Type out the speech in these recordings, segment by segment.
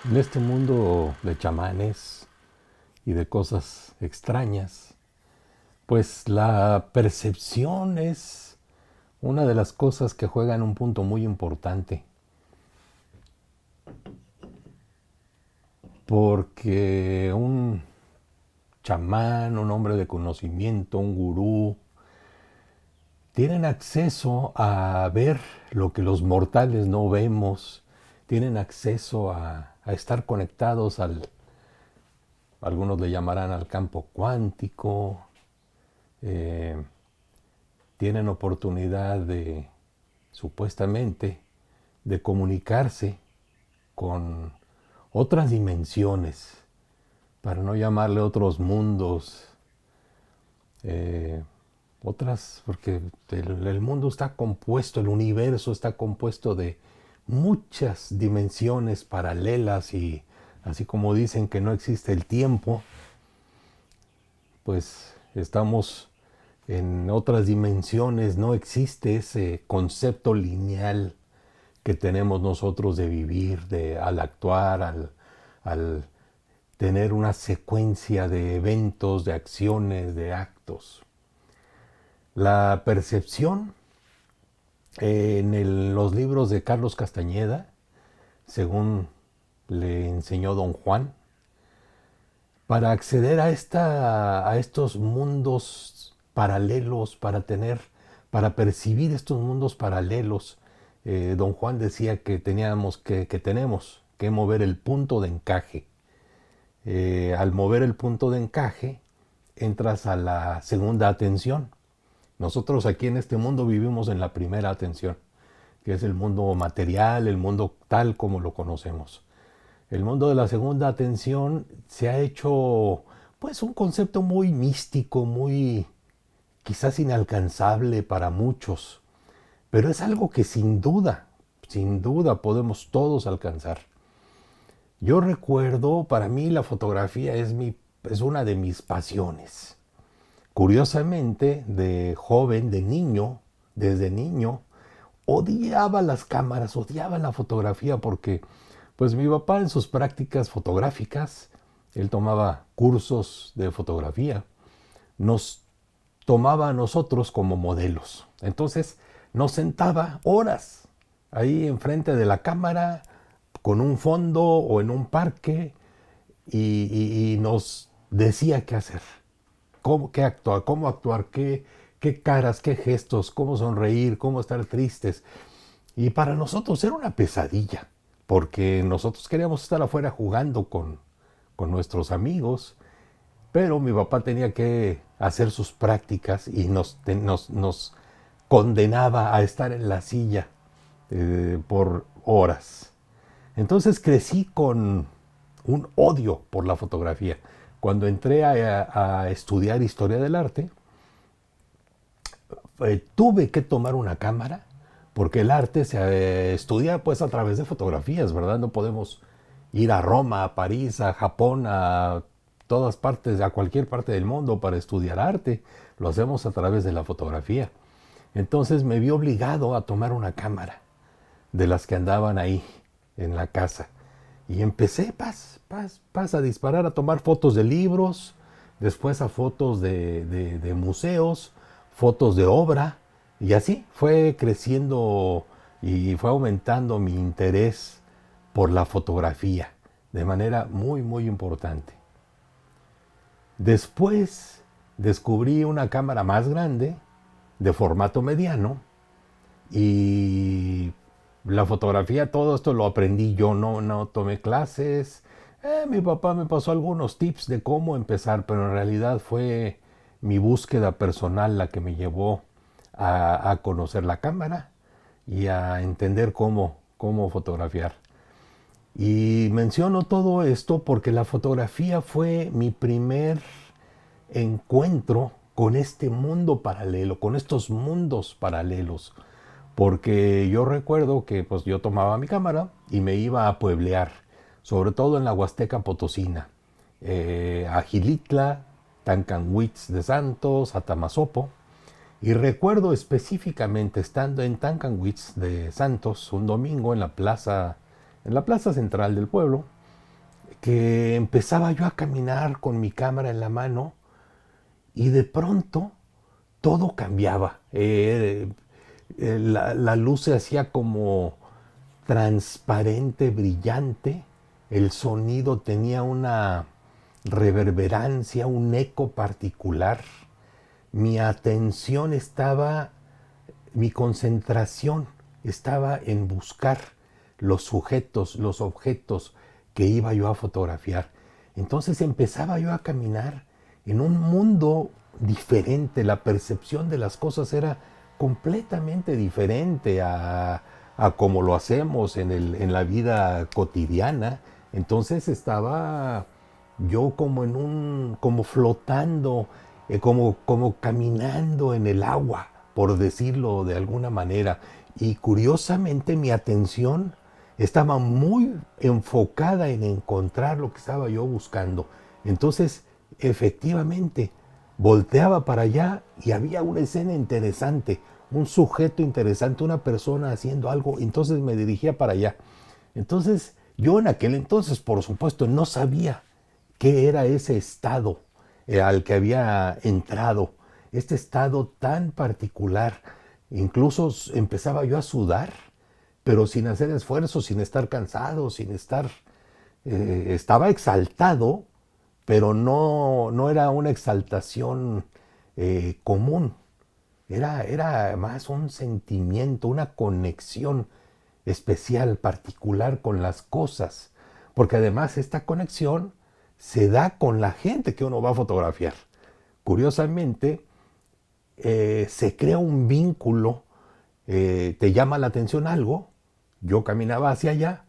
En este mundo de chamanes y de cosas extrañas, pues la percepción es una de las cosas que juegan un punto muy importante, porque un chamán, un hombre de conocimiento, un gurú, tienen acceso a ver lo que los mortales no vemos, tienen acceso a estar conectados algunos le llamarán al campo cuántico, eh, tienen oportunidad de, supuestamente, de comunicarse con otras dimensiones, para no llamarle otros mundos, eh, otras, porque el mundo está compuesto, el universo está compuesto de muchas dimensiones paralelas y así como dicen que no existe el tiempo, pues estamos en otras dimensiones, no existe ese concepto lineal que tenemos nosotros de vivir, al actuar, al tener una secuencia de eventos, de acciones, de actos. La percepción en los libros de Carlos Castañeda, según le enseñó don Juan, para acceder a estos mundos paralelos, para percibir estos mundos paralelos, don Juan decía que tenemos que mover el punto de encaje. Al mover el punto de encaje, entras a la segunda atención. Nosotros aquí en este mundo vivimos en la primera atención, que es el mundo material, el mundo tal como lo conocemos. El mundo de la segunda atención se ha hecho pues un concepto muy místico, muy quizás inalcanzable para muchos, pero es algo que sin duda podemos todos alcanzar. Yo recuerdo, para mí la fotografía es una de mis pasiones. Curiosamente, de joven, de niño, desde niño, odiaba las cámaras, odiaba la fotografía porque pues mi papá en sus prácticas fotográficas, él tomaba cursos de fotografía, nos tomaba a nosotros como modelos. Entonces nos sentaba horas ahí enfrente de la cámara con un fondo o en un parque y nos decía qué hacer, cómo actuar, qué caras, qué gestos, cómo sonreír, cómo estar tristes. Y para nosotros era una pesadilla, porque nosotros queríamos estar afuera jugando con nuestros amigos, pero mi papá tenía que hacer sus prácticas y nos condenaba a estar en la silla por horas. Entonces crecí con un odio por la fotografía. Cuando entré a estudiar historia del arte, tuve que tomar una cámara porque el arte se estudia pues a través de fotografías, ¿verdad? No podemos ir a Roma, a París, a Japón, a todas partes, a cualquier parte del mundo para estudiar arte. Lo hacemos a través de la fotografía. Entonces me vi obligado a tomar una cámara de las que andaban ahí en la casa. Y empecé, a disparar, a tomar fotos de libros, después a fotos de museos, fotos de obra, y así fue creciendo y fue aumentando mi interés por la fotografía de manera muy, muy importante. Después descubrí una cámara más grande, de formato mediano, y la fotografía, todo esto lo aprendí yo, no tomé clases. Mi papá me pasó algunos tips de cómo empezar, pero en realidad fue mi búsqueda personal la que me llevó a conocer la cámara y a entender cómo fotografiar. Y menciono todo esto porque la fotografía fue mi primer encuentro con este mundo paralelo, con estos mundos paralelos. Porque yo recuerdo que pues yo tomaba mi cámara y me iba a pueblear, sobre todo en la Huasteca Potosina, a Gilitla, Tancanwitz de Santos, a Tamazopo. Y recuerdo específicamente estando en Tancanwitz de Santos un domingo en la plaza central del pueblo, que empezaba yo a caminar con mi cámara en la mano y de pronto todo cambiaba. La luz se hacía como transparente, brillante. El sonido tenía una reverberancia, un eco particular. Mi atención estaba, mi concentración estaba en buscar los sujetos, los objetos que iba yo a fotografiar. Entonces empezaba yo a caminar en un mundo diferente. La percepción de las cosas era completamente diferente a como lo hacemos en la vida cotidiana. Entonces estaba yo como flotando, como caminando en el agua, por decirlo de alguna manera. Y curiosamente mi atención estaba muy enfocada en encontrar lo que estaba yo buscando. Entonces, efectivamente, volteaba para allá y había una escena interesante, un sujeto interesante, una persona haciendo algo, entonces me dirigía para allá. Entonces, yo en aquel entonces, por supuesto, no sabía qué era ese estado al que había entrado, este estado tan particular. Incluso empezaba yo a sudar, pero sin hacer esfuerzo, sin estar cansado, sin estar... estaba exaltado, pero no era una exaltación común. Era más un sentimiento, una conexión especial, particular con las cosas. Porque además esta conexión se da con la gente que uno va a fotografiar. Curiosamente, se crea un vínculo, te llama la atención algo, yo caminaba hacia allá,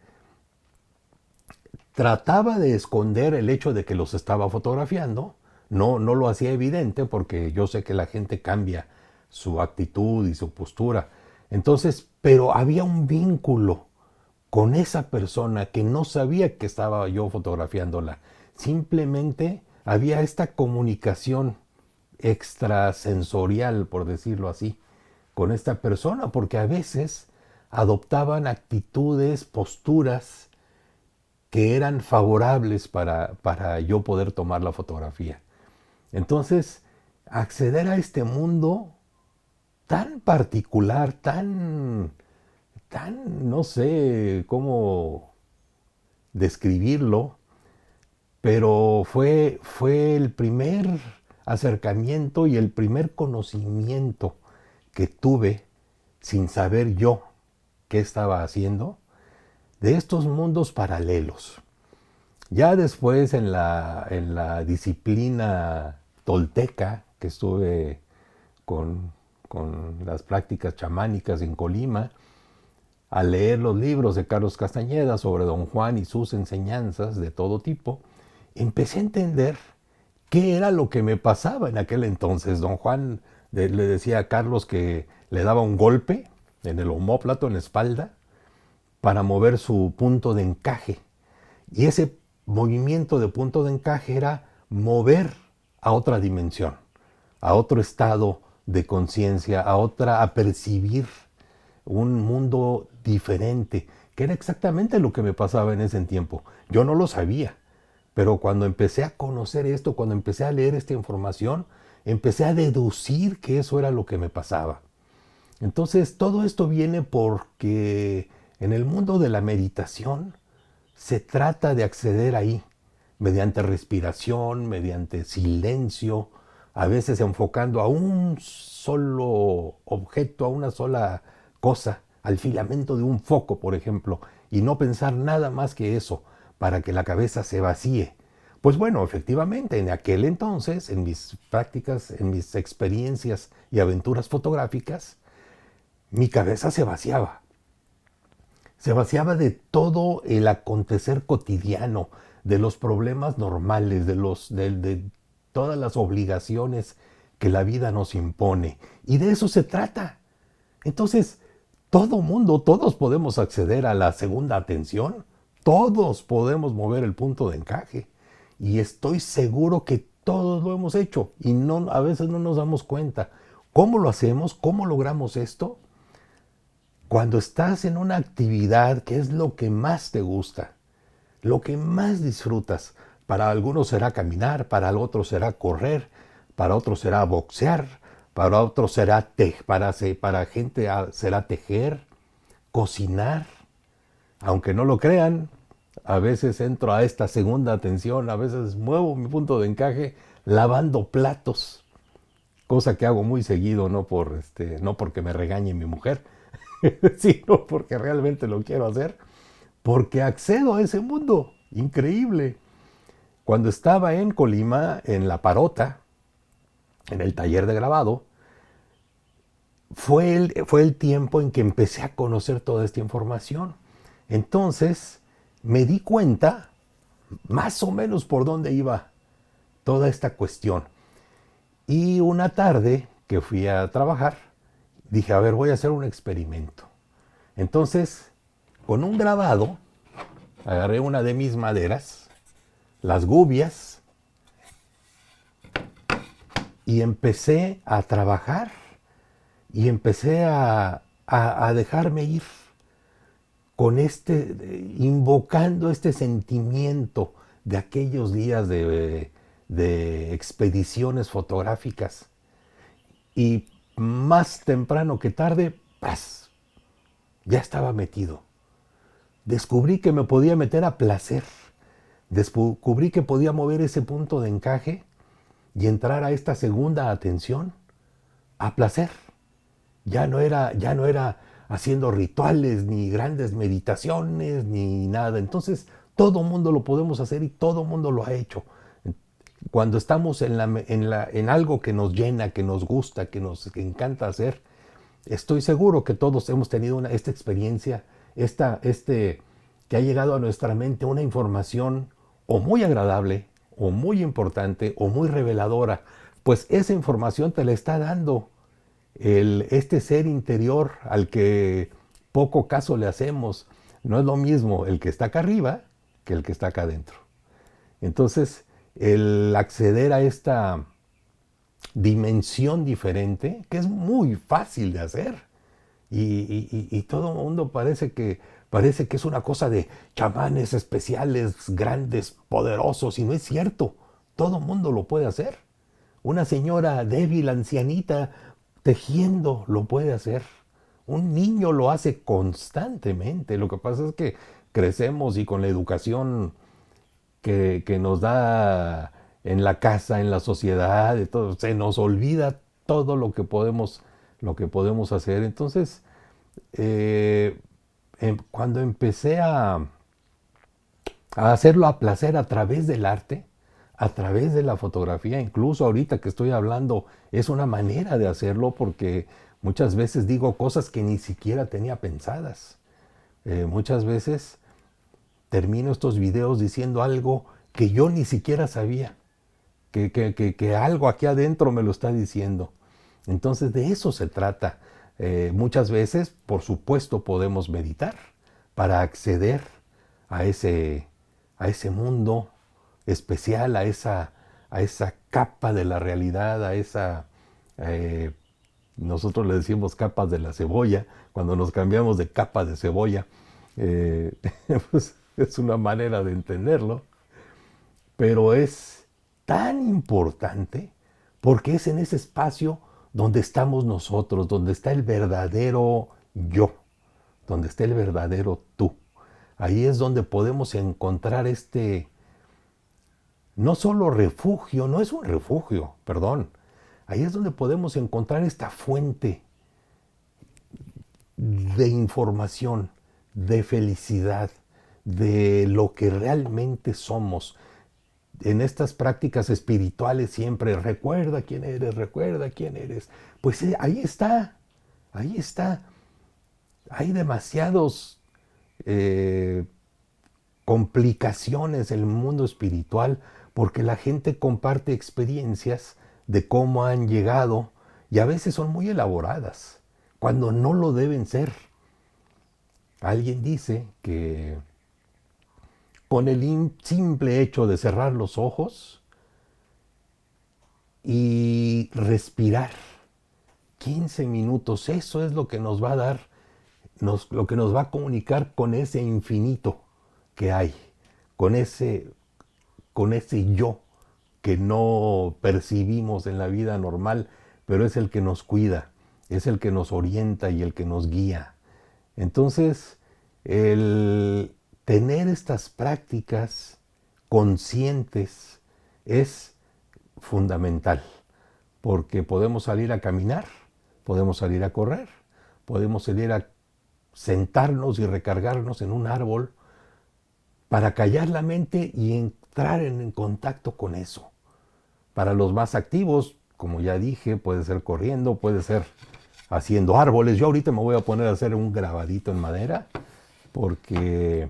trataba de esconder el hecho de que los estaba fotografiando, no lo hacía evidente porque yo sé que la gente cambia su actitud y su postura. Entonces, pero había un vínculo con esa persona que no sabía que estaba yo fotografiándola. Simplemente había esta comunicación extrasensorial, por decirlo así, con esta persona, porque a veces adoptaban actitudes, posturas que eran favorables para yo poder tomar la fotografía. Entonces, acceder a este mundo tan particular, no sé cómo describirlo, pero fue el primer acercamiento y el primer conocimiento que tuve sin saber yo qué estaba haciendo de estos mundos paralelos. Ya después en la disciplina tolteca, que estuve con las prácticas chamánicas en Colima, al leer los libros de Carlos Castañeda sobre Don Juan y sus enseñanzas de todo tipo, empecé a entender qué era lo que me pasaba en aquel entonces. Don Juan le decía a Carlos que le daba un golpe en el omóplato, en la espalda, para mover su punto de encaje. Y ese movimiento de punto de encaje era mover a otra dimensión, a otro estado de conciencia, a percibir un mundo diferente, que era exactamente lo que me pasaba en ese tiempo. Yo no lo sabía, pero cuando empecé a conocer esto, cuando empecé a leer esta información, empecé a deducir que eso era lo que me pasaba. Entonces, todo esto viene porque en el mundo de la meditación se trata de acceder ahí, mediante respiración, mediante silencio, a veces enfocando a un solo objeto, a una sola cosa, al filamento de un foco, por ejemplo, y no pensar nada más que eso, para que la cabeza se vacíe. Pues bueno, efectivamente, en aquel entonces, en mis prácticas, en mis experiencias y aventuras fotográficas, mi cabeza se vaciaba. Se vaciaba de todo el acontecer cotidiano, de los problemas normales, de todas las obligaciones que la vida nos impone. Y de eso se trata. Entonces, todo mundo, todos podemos acceder a la segunda atención. Todos podemos mover el punto de encaje. Y estoy seguro que todos lo hemos hecho. Y a veces no nos damos cuenta. ¿Cómo lo hacemos? ¿Cómo logramos esto? Cuando estás en una actividad que es lo que más te gusta, lo que más disfrutas. Para algunos será caminar, para otros será correr, para otros será boxear, para otros será para gente será tejer, cocinar. Aunque no lo crean, a veces entro a esta segunda atención, a veces muevo mi punto de encaje lavando platos, cosa que hago muy seguido, no porque me regañe mi mujer, sino porque realmente lo quiero hacer, porque accedo a ese mundo increíble. Cuando estaba en Colima, en La Parota, en el taller de grabado, fue el tiempo en que empecé a conocer toda esta información. Entonces me di cuenta más o menos por dónde iba toda esta cuestión. Y una tarde que fui a trabajar, dije, a ver, voy a hacer un experimento. Entonces, con un grabado, agarré una de mis maderas, las gubias, y empecé a trabajar y empecé a dejarme ir con invocando este sentimiento de aquellos días de expediciones fotográficas. Y más temprano que tarde, ¡paz!, ya estaba metido. Descubrí que me podía meter a placer. Descubrí que podía mover ese punto de encaje y entrar a esta segunda atención a placer. Ya no era haciendo rituales, ni grandes meditaciones, ni nada. Entonces, todo mundo lo podemos hacer y todo mundo lo ha hecho. Cuando estamos en algo que nos llena, que nos gusta, que nos encanta hacer, estoy seguro que todos hemos tenido esta experiencia, que ha llegado a nuestra mente una información o muy agradable, o muy importante, o muy reveladora. Pues esa información te la está dando este ser interior al que poco caso le hacemos. No es lo mismo el que está acá arriba que el que está acá adentro. Entonces, el acceder a esta dimensión diferente, que es muy fácil de hacer, y todo el mundo parece que es una cosa de chamanes especiales, grandes, poderosos, y no es cierto. Todo el mundo lo puede hacer. Una señora débil, ancianita, tejiendo, lo puede hacer. Un niño lo hace constantemente. Lo que pasa es que crecemos y con la educación que nos da en la casa, en la sociedad, de todo, se nos olvida todo lo que podemos hacer. Entonces, cuando empecé a hacerlo a placer a través del arte, a través de la fotografía, incluso ahorita que estoy hablando, es una manera de hacerlo porque muchas veces digo cosas que ni siquiera tenía pensadas. Muchas veces termino estos videos diciendo algo que yo ni siquiera sabía, que algo aquí adentro me lo está diciendo. Entonces de eso se trata. Muchas veces, por supuesto, podemos meditar para acceder a ese mundo especial, a esa capa de la realidad, nosotros le decimos capas de la cebolla, cuando nos cambiamos de capa de cebolla, eh, pues es una manera de entenderlo, pero es tan importante porque es en ese espacio donde estamos nosotros, donde está el verdadero yo, donde está el verdadero tú. Ahí es donde podemos encontrar no solo refugio, no es un refugio, perdón. Ahí es donde podemos encontrar esta fuente de información, de felicidad, de lo que realmente somos. En estas prácticas espirituales siempre recuerda quién eres, recuerda quién eres. Pues ahí está, ahí está. Hay demasiados complicaciones en el mundo espiritual porque la gente comparte experiencias de cómo han llegado y a veces son muy elaboradas, cuando no lo deben ser. Alguien dice que con el simple hecho de cerrar los ojos y respirar 15 minutos, eso es lo que nos va a dar, lo que nos va a comunicar con ese infinito que hay, con con ese yo que no percibimos en la vida normal, pero es el que nos cuida, es el que nos orienta y el que nos guía. Entonces, el tener estas prácticas conscientes es fundamental, porque podemos salir a caminar, podemos salir a correr, podemos salir a sentarnos y recargarnos en un árbol para callar la mente y entrar en contacto con eso. Para los más activos, como ya dije, puede ser corriendo, puede ser haciendo árboles. Yo ahorita me voy a poner a hacer un grabadito en madera porque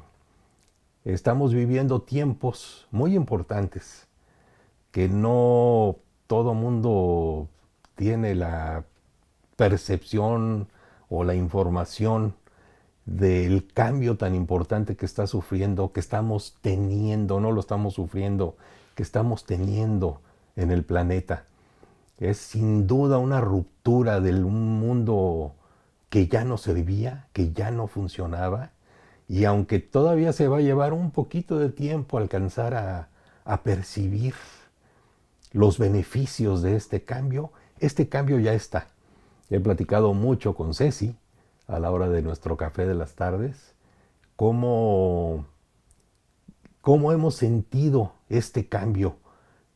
estamos viviendo tiempos muy importantes que no todo mundo tiene la percepción o la información del cambio tan importante que está sufriendo, que estamos teniendo, no lo estamos sufriendo, que estamos teniendo en el planeta. Es sin duda una ruptura de un mundo que ya no servía, que ya no funcionaba, y aunque todavía se va a llevar un poquito de tiempo alcanzar a percibir los beneficios de este cambio ya está. He platicado mucho con Ceci a la hora de nuestro café de las tardes, cómo hemos sentido este cambio,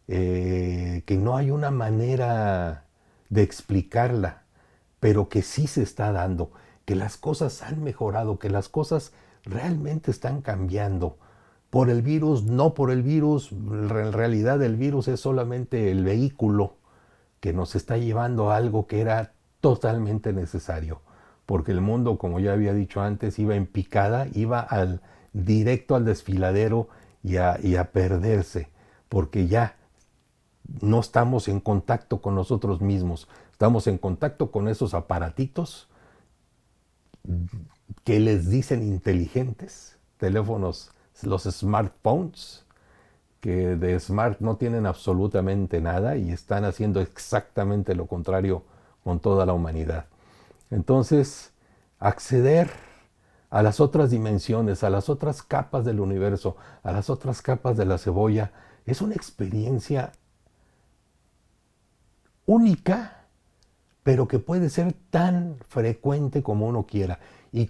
que no hay una manera de explicarla, pero que sí se está dando, que las cosas han mejorado, que las cosas realmente están cambiando. Por el virus, no por el virus, en realidad el virus es solamente el vehículo que nos está llevando a algo que era totalmente necesario, porque el mundo, como ya había dicho antes, iba en picada, iba directo al desfiladero y a perderse, porque ya no estamos en contacto con nosotros mismos, estamos en contacto con esos aparatitos que les dicen inteligentes, teléfonos, los smartphones, que de smart no tienen absolutamente nada y están haciendo exactamente lo contrario con toda la humanidad. Entonces, acceder a las otras dimensiones, a las otras capas del universo, a las otras capas de la cebolla, es una experiencia única, pero que puede ser tan frecuente como uno quiera. Y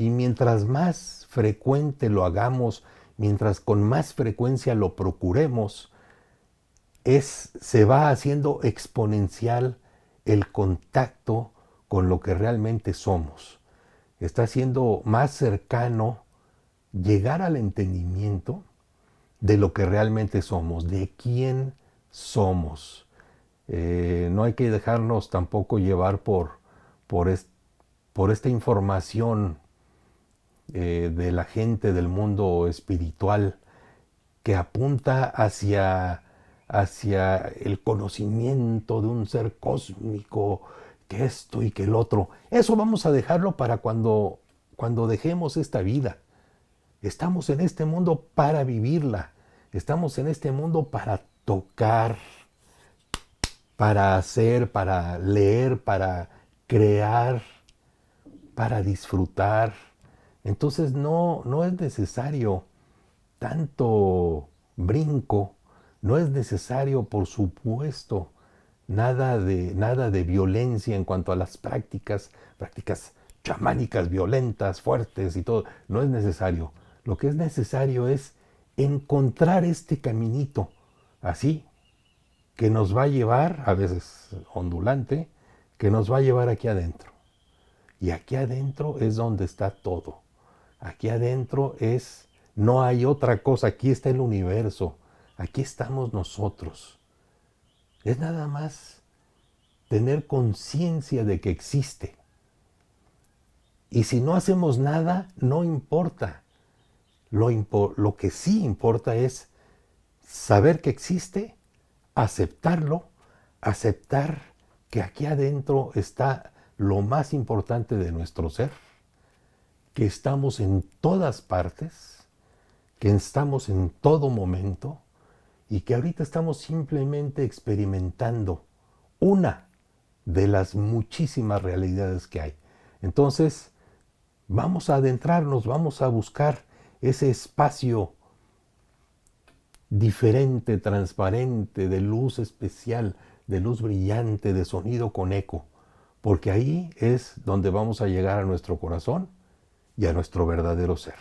mientras más frecuente lo hagamos, mientras con más frecuencia lo procuremos, se va haciendo exponencial el contacto con lo que realmente somos. Está siendo más cercano llegar al entendimiento de lo que realmente somos, de quién somos. No hay que dejarnos tampoco llevar por esta información de la gente del mundo espiritual que apunta hacia el conocimiento de un ser cósmico, que esto y que el otro. Eso vamos a dejarlo para cuando dejemos esta vida. Estamos en este mundo para vivirla. Estamos en este mundo para tocar, para hacer, para leer, para crear, para disfrutar. Entonces no es necesario tanto brinco, no es necesario, por supuesto, nada de violencia en cuanto a las prácticas chamánicas, violentas, fuertes y todo. No es necesario. Lo que es necesario es encontrar este caminito, así, que nos va a llevar, a veces ondulante, que nos va a llevar aquí adentro. Y aquí adentro es donde está todo. Aquí adentro no hay otra cosa, aquí está el universo, aquí estamos nosotros. Es nada más tener conciencia de que existe. Y si no hacemos nada, no importa. Lo que sí importa es saber que existe, aceptarlo, aceptar que aquí adentro está lo más importante de nuestro ser, que estamos en todas partes, que estamos en todo momento y que ahorita estamos simplemente experimentando una de las muchísimas realidades que hay. Entonces, vamos a adentrarnos, vamos a buscar ese espacio diferente, transparente, de luz especial, de luz brillante, de sonido con eco, porque ahí es donde vamos a llegar a nuestro corazón y a nuestro verdadero ser.